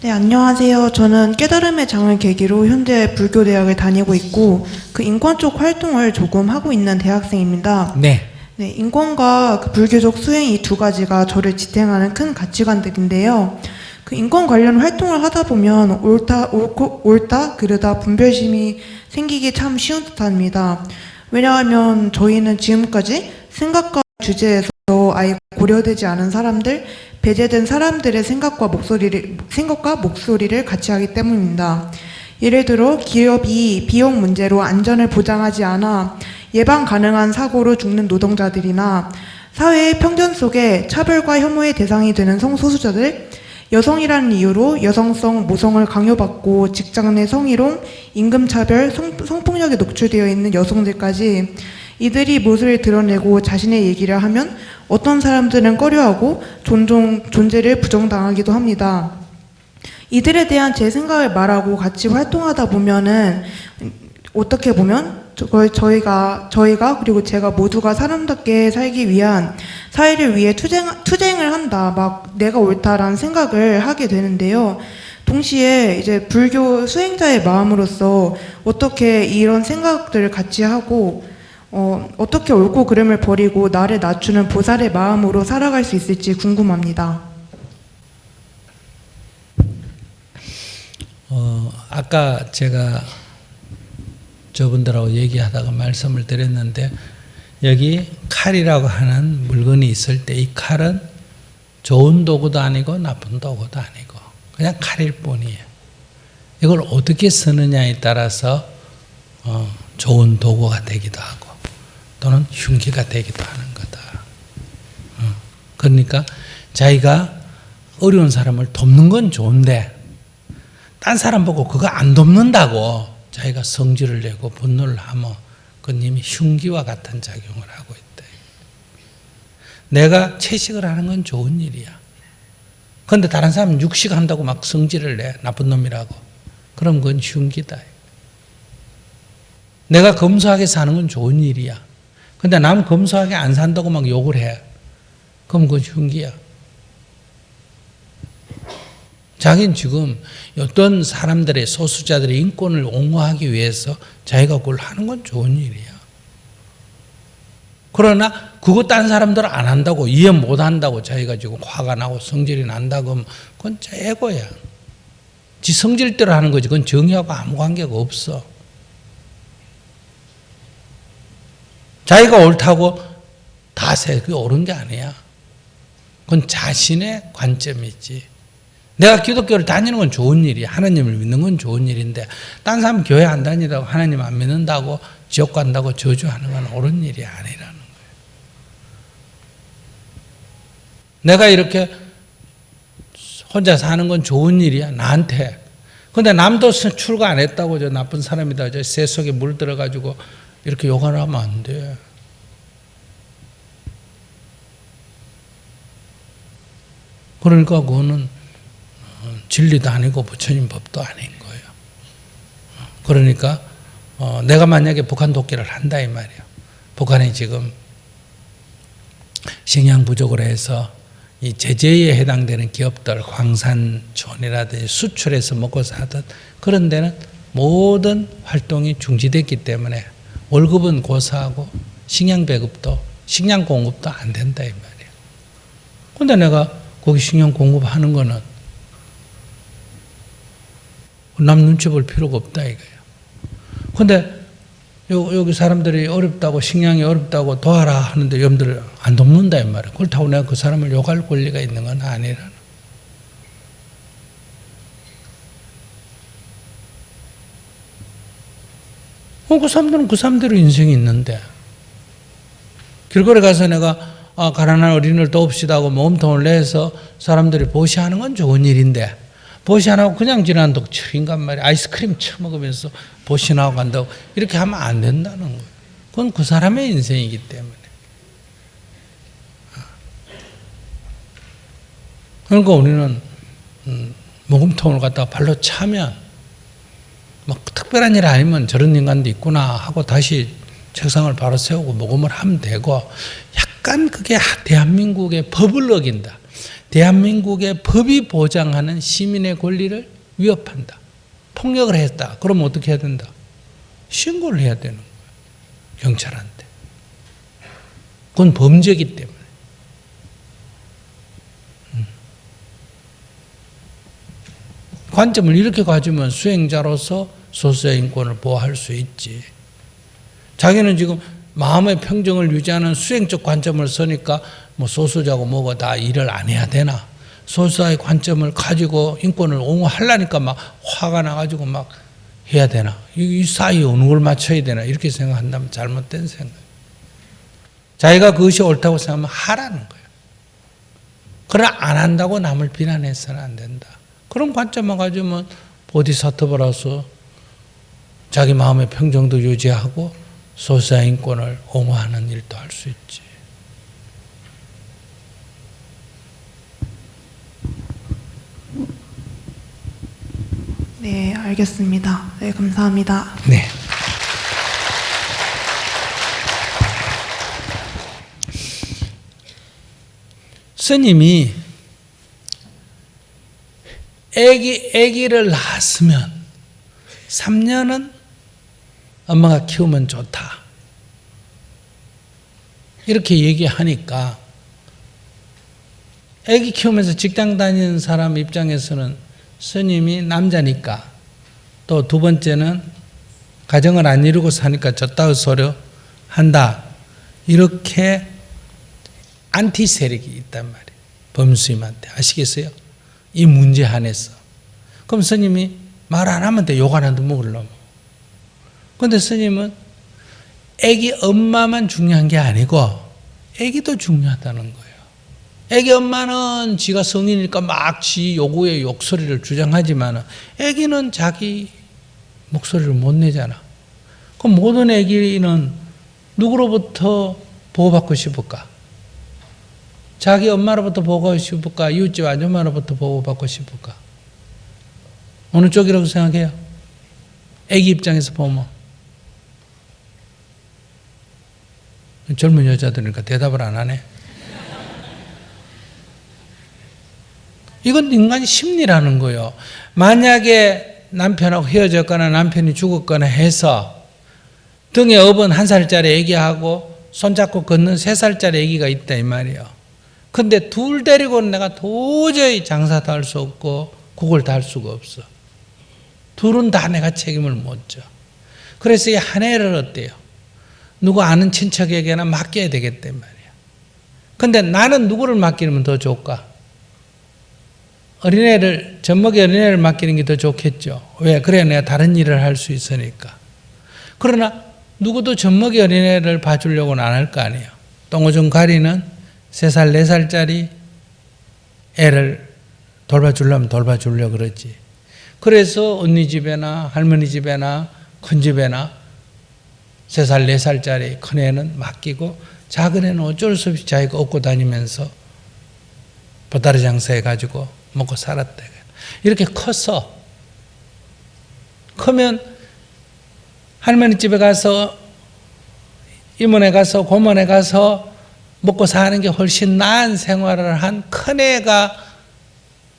네, 안녕하세요. 저는 깨달음의 장을 계기로 현재 불교대학을 다니고 있고 그 인권 쪽 활동을 조금 하고 있는 대학생입니다. 네. 네, 인권과 그 불교적 수행 이 두 가지가 저를 지탱하는 큰 가치관들인데요. 그 인권 관련 활동을 하다 보면 옳다, 그르다 분별심이 생기기 참 쉬운 듯합니다. 왜냐하면 저희는 지금까지 생각과 주제에서 아예 고려되지 않은 사람들, 배제된 사람들의 생각과 목소리를 같이 하기 때문입니다. 예를 들어 기업이 비용 문제로 안전을 보장하지 않아 예방 가능한 사고로 죽는 노동자들이나 사회의 편견 속에 차별과 혐오의 대상이 되는 성소수자들, 여성이라는 이유로 여성성, 모성을 강요받고 직장 내 성희롱, 임금차별, 성폭력에 노출되어 있는 여성들까지 이들이 모습을 드러내고 자신의 얘기를 하면 어떤 사람들은 꺼려하고 종종 존재를 부정당하기도 합니다. 이들에 대한 제 생각을 말하고 같이 활동하다 보면은 어떻게 보면 저희가 그리고 제가 모두가 사람답게 살기 위한 사회를 위해 투쟁을 한다, 막 내가 옳다라는 생각을 하게 되는데요. 동시에 이제 불교 수행자의 마음으로서 어떻게 이런 생각들을 같이 하고 어떻게 옳고 그름을 버리고 나를 낮추는 보살의 마음으로 살아갈 수 있을지 궁금합니다. 아까 제가 저분들하고 얘기하다가 말씀을 드렸는데, 여기 칼이라고 하는 물건이 있을 때 이 칼은 좋은 도구도 아니고 나쁜 도구도 아니고 그냥 칼일 뿐이에요. 이걸 어떻게 쓰느냐에 따라서 좋은 도구가 되기도 하고 또는 흉기가 되기도 하는 거다. 그러니까 자기가 어려운 사람을 돕는 건 좋은데 딴 사람 보고 그거 안 돕는다고 자기가 성질을 내고 분노를 하면 그건 이미 흉기와 같은 작용을 하고 있다. 내가 채식을 하는 건 좋은 일이야. 그런데 다른 사람은 육식한다고 막 성질을 내, 나쁜 놈이라고. 그럼 그건 흉기다. 내가 검소하게 사는 건 좋은 일이야. 근데 남 검소하게 안 산다고 막 욕을 해. 그럼 그건 흉기야. 자기는 지금 어떤 사람들의, 소수자들의 인권을 옹호하기 위해서 자기가 그걸 하는 건 좋은 일이야. 그러나 그거 딴 사람들은 안 한다고, 이해 못 한다고 자기가 지금 화가 나고 성질이 난다 그러면 그건 에고야. 지 성질대로 하는 거지. 그건 정의하고 아무 관계가 없어. 자기가 옳다고 다 세. 그게 옳은 게 아니야. 그건 자신의 관점이지. 내가 기독교를 다니는 건 좋은 일이야. 하나님을 믿는 건 좋은 일인데 딴 사람 교회 안 다니다고 하나님 안 믿는다고 지옥 간다고 저주하는 건 옳은 일이 아니라는 거예요. 내가 이렇게 혼자 사는 건 좋은 일이야. 나한테. 근데 남도 출가 안 했다고 저 나쁜 사람이다. 저 새 속에 물 들어가지고 이렇게 욕을 하면 안 돼. 그러니까 그거는 진리도 아니고 부처님 법도 아닌 거예요. 그러니까 내가 만약에 북한 돕기를 한다 이 말이에요. 북한이 지금 식량 부족을 해서 이 제재에 해당되는 기업들, 광산촌이라든지 수출해서 먹고 사던 그런 데는 모든 활동이 중지됐기 때문에 월급은 고사하고 식량 배급도, 식량 공급도 안 된다 이 말이에요. 근데 내가 거기 식량 공급하는 거는 남 눈치 볼 필요가 없다 이거예요. 근데 여기 사람들이 어렵다고, 식량이 어렵다고 도와라 하는데 여러분들 안 돕는다 이 말이에요. 그렇다고 내가 그 사람을 욕할 권리가 있는 건 아니라는. 그 사람들은 그 사람대로 인생이 있는데, 길거리 가서 내가 가난한 어린이를 도웁시다 하고 모금통을 내서 사람들이 보시하는 건 좋은 일인데 보시 안 하고 그냥 지나는 독처인간 말이야. 아이스크림 처먹으면서 보시 나고 간다고 이렇게 하면 안 된다는 거예요. 그건 그 사람의 인생이기 때문에. 그러니까 우리는 모금통을 갖다가 발로 차면 뭐 특별한 일 아니면 저런 인간도 있구나 하고 다시 책상을 바로 세우고 모금을 하면 되고, 약간 그게 대한민국의 법을 어긴다. 대한민국의 법이 보장하는 시민의 권리를 위협한다. 폭력을 했다. 그럼 어떻게 해야 된다? 신고를 해야 되는 거예요. 경찰한테. 그건 범죄이기 때문에. 관점을 이렇게 가지면 수행자로서 소수의 인권을 보호할 수 있지. 자기는 지금 마음의 평정을 유지하는 수행적 관점을 쓰니까 뭐 소수자고 뭐고 다 일을 안 해야 되나? 소수자의 관점을 가지고 인권을 옹호하려니까 막 화가 나가지고 막 해야 되나? 이 사이에 어느 걸 맞춰야 되나? 이렇게 생각한다면 잘못된 생각. 자기가 그것이 옳다고 생각하면 하라는 거예요. 그러나 안 한다고 남을 비난해서는 안 된다. 그런 관점만 가지면 보디사트바라서 자기 마음의 평정도 유지하고 소수자의 인권을 옹호하는 일도 할 수 있지. 네, 알겠습니다. 네, 감사합니다. 네. 스님이 아기를 낳았으면 3년은 엄마가 키우면 좋다. 이렇게 얘기하니까 아기 키우면서 직장 다니는 사람 입장에서는 스님이 남자니까 또 두 번째는 가정을 안 이루고 사니까 저따위 소리 한다. 이렇게 안티 세력이 있단 말이에요. 범스님한테. 아시겠어요? 이 문제 안에서. 그럼 스님이 말 안 하면 돼. 욕 안 해도 먹으려면. 그런데 스님은 애기 엄마만 중요한 게 아니고 애기도 중요하다는 거예요. 애기 엄마는 지가 성인이니까 막 지 요구의 욕소리를 주장하지만 애기는 자기 목소리를 못 내잖아. 그럼 모든 애기는 누구로부터 보호받고 싶을까? 자기 엄마로부터 보호받고 싶을까? 이웃집 아줌마로부터 보호받고 싶을까? 어느 쪽이라고 생각해요? 애기 입장에서 보면. 젊은 여자들이니까 대답을 안 하네. 이건 인간의 심리라는 거예요. 만약에 남편하고 헤어졌거나 남편이 죽었거나 해서 등에 업은 1살짜리 아기하고 손잡고 걷는 3살짜리 아기가 있다 이 말이에요. 근데 둘 데리고는 내가 도저히 장사도 할 수 없고 국을 다 할 수가 없어. 둘은 다 내가 책임을 못 져. 그래서 이 한 애를 어때요? 누구 아는 친척에게나 맡겨야 되겠단 말이야. 근데 나는 누구를 맡기면 더 좋을까? 어린애를, 젖먹이 어린애를 맡기는 게 더 좋겠죠. 왜? 그래야 내가 다른 일을 할 수 있으니까. 그러나 누구도 젖먹이 어린애를 봐주려고는 안 할 거 아니에요. 똥오줌 가리는 3살, 4살짜리 애를 돌봐주려면 돌봐주려고 그러지. 그래서 언니 집에나 할머니 집에나 큰 집에나 3살, 4살짜리 큰 애는 맡기고 작은 애는 어쩔 수 없이 자기가 얻고 다니면서 보따리 장사해가지고 먹고 살았다. 이렇게 커서 크면 할머니 집에 가서 이모네 가서 고모네 가서 먹고 사는 게 훨씬 나은 생활을 한 큰애가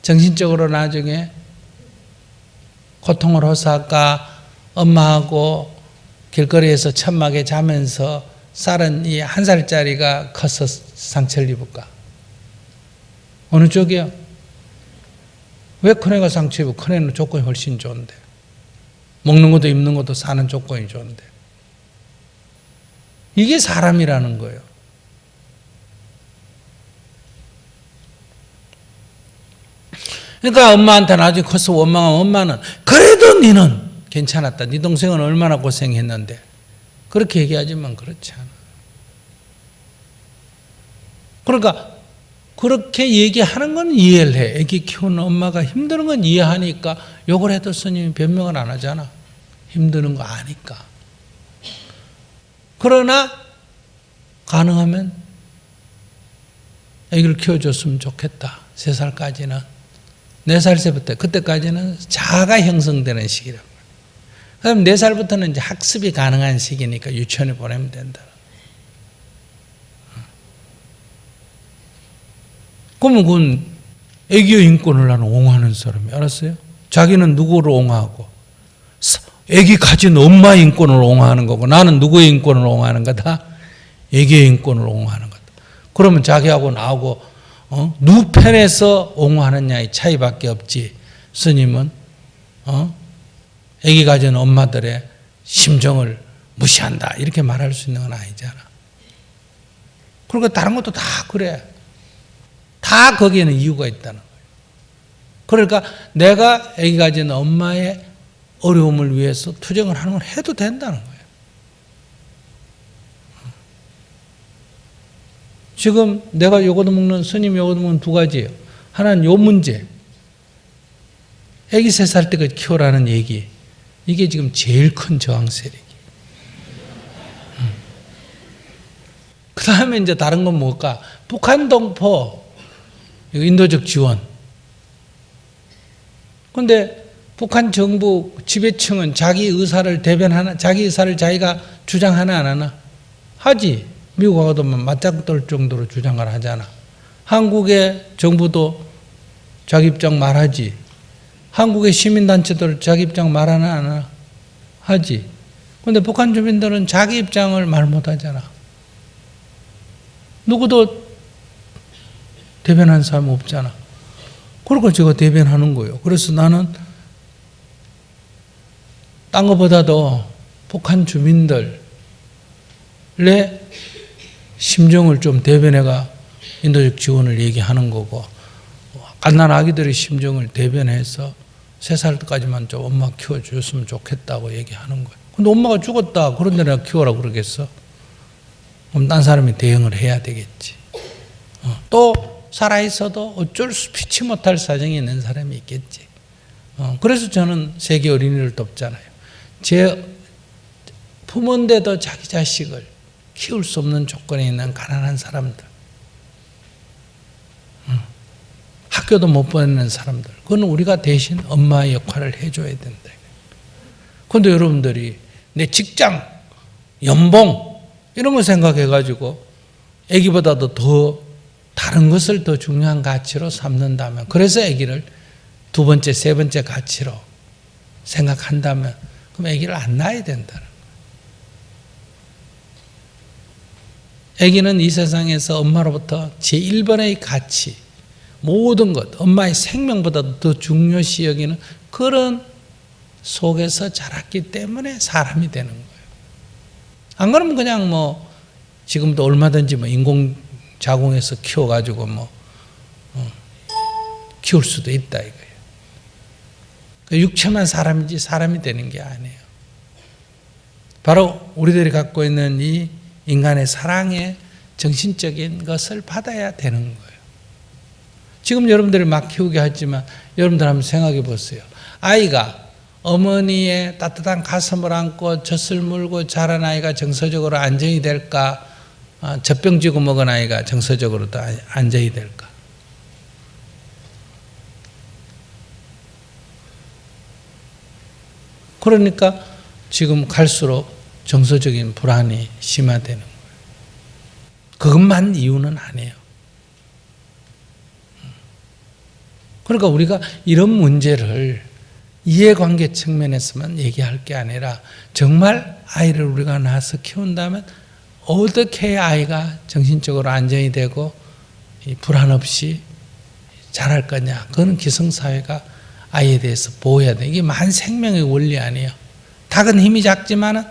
정신적으로 나중에 고통을 호소할까 엄마하고 길거리에서 천막에 자면서 쌀은 이 1살짜리가 커서 상처를 입을까? 어느 쪽이요? 왜 큰애가 상처 입고 큰애는 조건이 훨씬 좋은데 먹는 것도 입는 것도 사는 조건이 좋은데 이게 사람이라는 거예요. 그러니까 엄마한테 나중에 커서 원망하면 엄마는 그래도 니는 괜찮았다. 네 동생은 얼마나 고생했는데 그렇게 얘기하지만 그렇지 않아. 그러니까 그렇게 얘기하는 건 이해를 해. 애기 키우는 엄마가 힘드는 건 이해하니까 욕을 해도 스님이 변명을 안 하잖아. 힘드는 거 아니까. 그러나 가능하면 애기를 키워줬으면 좋겠다. 3살까지는. 4살 때부터 그때까지는 자아가 형성되는 시기란 말이에요. 그럼 4살부터는 이제 학습이 가능한 시기니까 유치원에 보내면 된다. 그러면 그건 애기의 인권을 나는 옹호하는 사람이, 알았어요? 자기는 누구를 옹호하고 애기 가진 엄마 인권을 옹호하는 거고, 나는 누구의 인권을 옹호하는 거다? 애기의 인권을 옹호하는 거다. 그러면 자기하고 나하고 누 편에서 옹호하느냐의 차이밖에 없지. 스님은 애기 가진 엄마들의 심정을 무시한다 이렇게 말할 수 있는 건 아니잖아. 그러니까 다른 것도 다 그래. 다 거기에는 이유가 있다는 거예요. 그러니까 내가 애기 가진 엄마의 어려움을 위해서 투쟁을 하는 건 해도 된다는 거예요. 지금 내가 요거도 먹는, 스님 요거도 먹는 두 가지예요. 하나는 요 문제. 애기 3살 때까지 키우라는 얘기. 이게 지금 제일 큰 저항 세력이에요. 그 다음에 이제 다른 건 뭘까? 북한 동포, 인도적 지원. 근데 북한 정부 지배층은 자기 의사를 대변하나, 자기 의사를 자기가 주장하나 안 하나? 하지. 미국하고도 맞짱떨 정도로 주장을 하잖아. 한국의 정부도 자기 입장 말하지. 한국의 시민단체들 자기 입장 말하나 안 하나? 하지. 근데 북한 주민들은 자기 입장을 말 못하잖아. 누구도 대변하는 사람 없잖아. 그러니까 제가 대변하는 거예요. 그래서 나는 딴 것보다도 북한 주민들의 심정을 좀 대변해가 인도적 지원을 얘기하는 거고, 갓난 아기들의 심정을 대변해서 3살 때까지만 좀 엄마 키워줬으면 좋겠다고 얘기하는 거예요. 근데 엄마가 죽었다. 그런데 내가 키워라 그러겠어? 그럼 딴 사람이 대응을 해야 되겠지. 또 살아있어도 어쩔 수 피치 못할 사정이 있는 사람이 있겠지. 그래서 저는 세계 어린이를 돕잖아요. 제 부모인데도 자기 자식을 키울 수 없는 조건에 있는 가난한 사람들, 학교도 못 보내는 사람들, 그건 우리가 대신 엄마의 역할을 해줘야 된다. 그런데 여러분들이 내 직장, 연봉 이런 거 생각해가지고 아기보다도 더 다른 것을 더 중요한 가치로 삼는다면, 그래서 아기를 2번째, 3번째 가치로 생각한다면 그럼 아기를 안 낳아야 된다는 거예요. 아기는 이 세상에서 엄마로부터 제1번의 가치, 모든 것, 엄마의 생명보다도 더 중요시 여기는 그런 속에서 자랐기 때문에 사람이 되는 거예요. 안 그러면 그냥 뭐 지금도 얼마든지 뭐 인공자궁에서 키워가지고 뭐 키울 수도 있다 이거예요. 육체만 사람이지 사람이 되는 게 아니에요. 바로 우리들이 갖고 있는 이 인간의 사랑의 정신적인 것을 받아야 되는 거예요. 지금 여러분들이 막 키우게 하지만 여러분들 한번 생각해 보세요. 아이가 어머니의 따뜻한 가슴을 안고 젖을 물고 자란 아이가 정서적으로 안정이 될까? 젖병 쥐고 먹은 아이가 정서적으로 더 안정이 될까? 그러니까 지금 갈수록 정서적인 불안이 심화되는 거예요. 그것만 이유는 아니에요. 그러니까 우리가 이런 문제를 이해관계 측면에서만 얘기할 게 아니라 정말 아이를 우리가 낳아서 키운다면 어떻게 해야 아이가 정신적으로 안정이 되고 불안 없이 자랄 거냐. 그건 기성사회가 아이에 대해서 보호해야 돼. 이게 만 생명의 원리 아니에요. 닭은 힘이 작지만은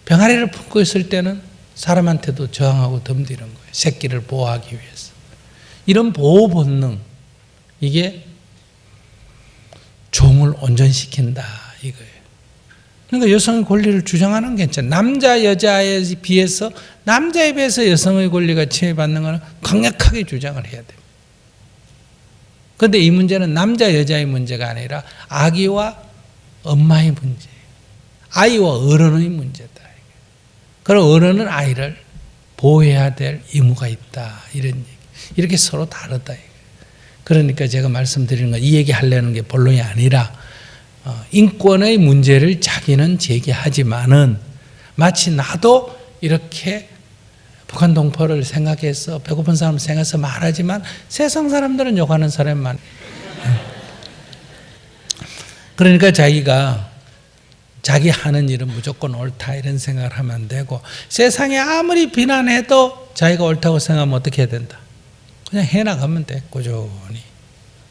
병아리를 품고 있을 때는 사람한테도 저항하고 덤비는 거예요. 새끼를 보호하기 위해서. 이런 보호 본능, 이게 종을 온전시킨다 이거예요. 그러니까 여성의 권리를 주장하는 게 괜찮아요. 남자 여자에 비해서, 남자에 비해서 여성의 권리가 침해받는 것은 강력하게 주장을 해야 돼요. 그런데 이 문제는 남자 여자의 문제가 아니라 아기와 엄마의 문제예요. 아이와 어른의 문제다. 그럼 어른은 아이를 보호해야 될 의무가 있다. 이런 얘기. 이렇게 서로 다르다. 그러니까 제가 말씀드리는 건 이 얘기 하려는 게 본론이 아니라 인권의 문제를 자기는 제기하지만은 마치 나도 이렇게 북한 동포를 생각해서 배고픈 사람을 생각해서 말하지만 세상 사람들은 욕하는 사람이 많아요. 그러니까 자기가 자기 하는 일은 무조건 옳다 이런 생각을 하면 안 되고 세상에 아무리 비난해도 자기가 옳다고 생각하면 어떻게 해야 된다? 그냥 해나가면 돼. 꾸준히.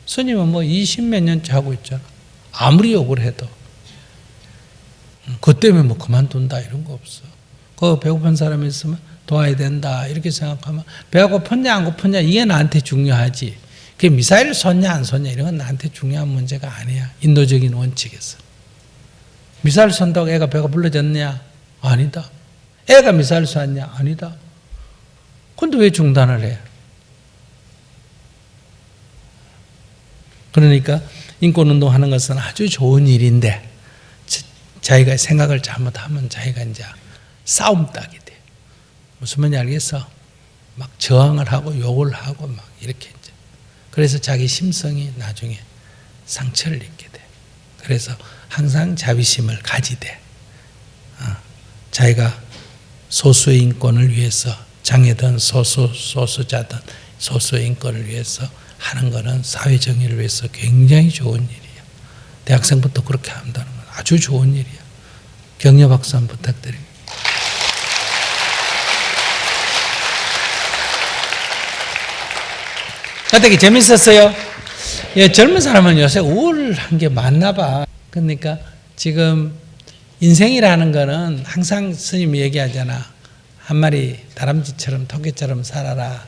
스님은 뭐 20몇 년째 하고 있잖아. 아무리 욕을 해도 그것 때문에 뭐 그만둔다 이런 거 없어. 그 배고픈 사람이 있으면 도와야 된다 이렇게 생각하면 배가 고팠냐 안 고팠냐 이게 나한테 중요하지. 그게 미사일을 쏘냐 안 쏘냐 이런 건 나한테 중요한 문제가 아니야. 인도적인 원칙에서. 미사일 쏜다고 애가 배가 불러졌냐? 아니다. 애가 미사일 쐈냐? 아니다. 근데 왜 중단을 해? 그러니까 인권운동 하는 것은 아주 좋은 일인데 자기가 생각을 잘못하면 자기가 이제 싸움 따게 돼. 무슨 말인지 알겠어? 막 저항을 하고 욕을 하고 막 이렇게 이제. 그래서 자기 심성이 나중에 상처를 입게 돼. 그래서 항상 자비심을 가지되 자기가 소수의 인권을 위해서 장애든 소수자든 소수의 인권을 위해서 하는 것은 사회 정의를 위해서 굉장히 좋은 일이에요. 대학생부터 그렇게 한다는 건 아주 좋은 일이에요. 격려 박수 한번 부탁드립니다. 어떻게 재밌었어요? 예, 젊은 사람은 요새 우울한 게 많나 봐. 그러니까 지금 인생이라는 거는 항상 스님이 얘기하잖아. 한 마리 다람쥐처럼 토끼처럼 살아라.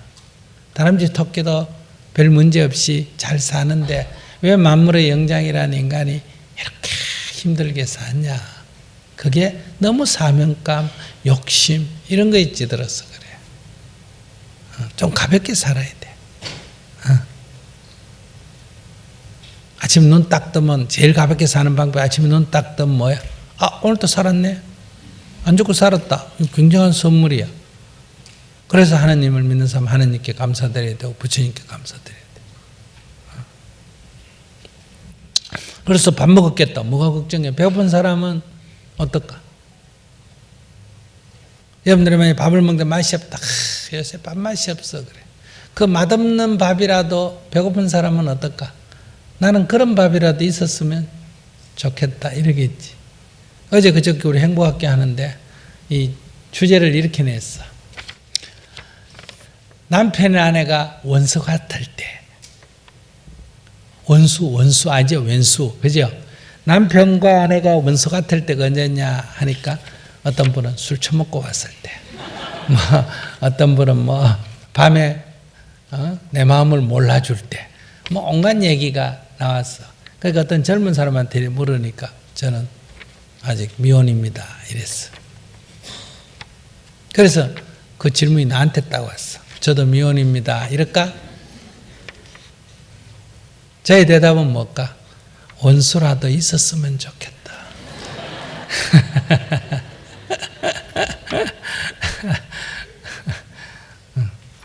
다람쥐 토끼도 별 문제 없이 잘 사는데 왜 만물의 영장이라는 인간이 이렇게 힘들게 사냐. 그게 너무 사명감, 욕심 이런 거에 찌들어서 그래. 좀 가볍게 살아야 돼. 아침 눈 딱 뜨면 제일 가볍게 사는 방법이 아침에 눈 딱 뜨면 뭐야? 아, 오늘도 살았네. 안 죽고 살았다. 굉장한 선물이야. 그래서 하나님을 믿는 사람 하나님께 감사드려야 되고 부처님께 감사드려야 돼. 그래서 밥 먹었겠다. 뭐가 걱정해? 배고픈 사람은 어떨까? 여러분들이 만약에 밥을 먹는데 맛이 없다. 요새 밥 맛이 없어 그래. 그 맛없는 밥이라도 배고픈 사람은 어떨까? 나는 그런 밥이라도 있었으면 좋겠다 이러겠지. 어제 그저께 우리 행복학교 하는데 이 주제를 이렇게 냈어. 남편의 아내가 원수 같을 때 원수 아니죠? 왼수 그죠? 남편과 아내가 원수 같을 때가 언제냐 하니까 어떤 분은 술 처먹고 왔을 때 뭐 어떤 분은 뭐 밤에 내 마음을 몰라줄 때 뭐 온갖 얘기가 나왔어. 그러니까 어떤 젊은 사람한테 물으니까 저는 아직 미혼입니다 이랬어. 그래서 그 질문이 나한테 딱 왔어. 저도 미혼입니다 이럴까? 저의 대답은 뭘까? 원수라도 있었으면 좋겠다.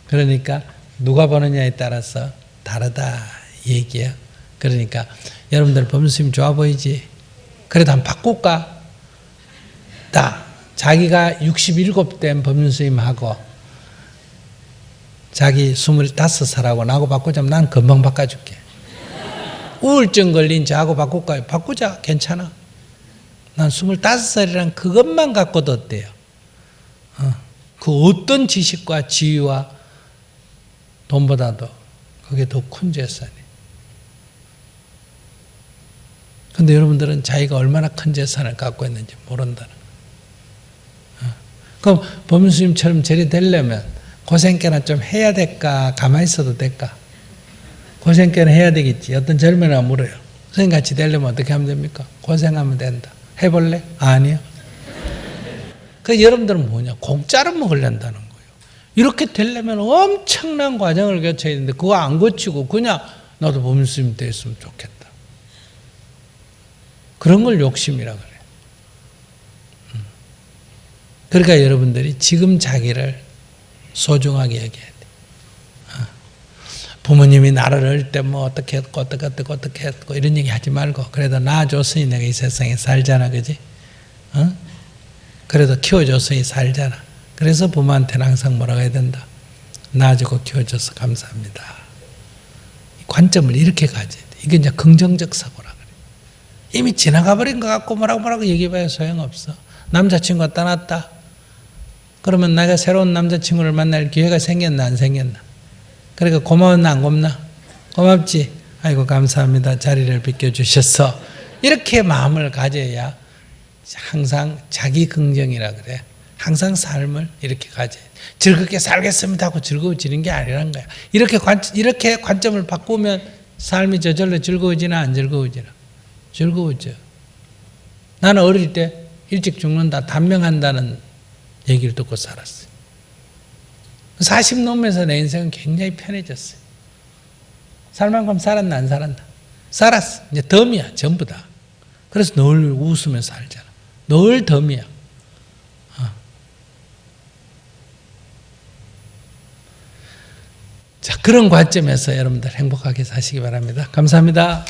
그러니까 누가 보느냐에 따라서 다르다 얘기야. 그러니까 여러분들 법문스님 좋아 보이지? 그래도 한번 바꿀까? 자기가 67된 법문스님하고 자기 25살하고 나하고 바꾸자면 난 금방 바꿔줄게. 우울증 걸린 저하고 바꿀까요? 바꾸자. 괜찮아. 난 25살이란 그것만 갖고도 어때요? 그 어떤 지식과 지위와 돈보다도 그게 더 큰 재산이에요. 근데 여러분들은 자기가 얼마나 큰 재산을 갖고 있는지 모른다는 거예요. 그럼 법문스님처럼 저리 되려면 고생깨나 좀 해야 될까? 가만히 있어도 될까? 고생깨는 해야 되겠지. 어떤 젊은이가 물어요. 선생님같이 되려면 어떻게 하면 됩니까? 고생하면 된다. 해볼래? 아니요. 그 여러분들은 뭐냐? 공짜로 먹으려다는 거예요. 이렇게 되려면 엄청난 과정을 거쳐야 되는데 그거 안 거치고 그냥 나도 법문스님 됐으면 좋겠다. 그런 걸 욕심이라 그래요. 그러니까 여러분들이 지금 자기를 소중하게 여겨야 돼. 부모님이 나를 어릴 때 뭐 어떻게 했고 어떻게 했고 이런 얘기 하지 말고 그래도 낳아줬으니 내가 이 세상에 살잖아. 그지? 그래도 키워줬으니 살잖아. 그래서 부모한테는 항상 뭐라고 해야 된다. 낳아주고 키워줘서 감사합니다. 관점을 이렇게 가져야 돼. 이게 이제 긍정적 사고라 그래. 이미 지나가 버린 것 같고 뭐라고 얘기해봐야 소용없어. 남자친구가 떠났다. 그러면 내가 새로운 남자친구를 만날 기회가 생겼나 안 생겼나. 그러니까 고마웠나 안 고맙나. 고맙지. 아이고 감사합니다. 자리를 비켜주셔서. 이렇게 마음을 가져야 항상 자기 긍정이라 그래. 항상 삶을 이렇게 가져야 돼. 즐겁게 살겠습니다 하고 즐거워지는 게 아니란 거야. 이렇게 관점을 바꾸면 삶이 저절로 즐거워지나 안 즐거워지나? 즐거워져. 나는 어릴 때 일찍 죽는다, 단명한다는 얘기를 듣고 살았어요. 40 넘으면서 내 인생은 굉장히 편해졌어요. 살만큼 살았나 안 살았나? 살았어. 이제 덤이야 전부 다. 그래서 늘 웃으면서 살잖아. 늘 덤이야. 자, 그런 관점에서 여러분들 행복하게 사시기 바랍니다. 감사합니다.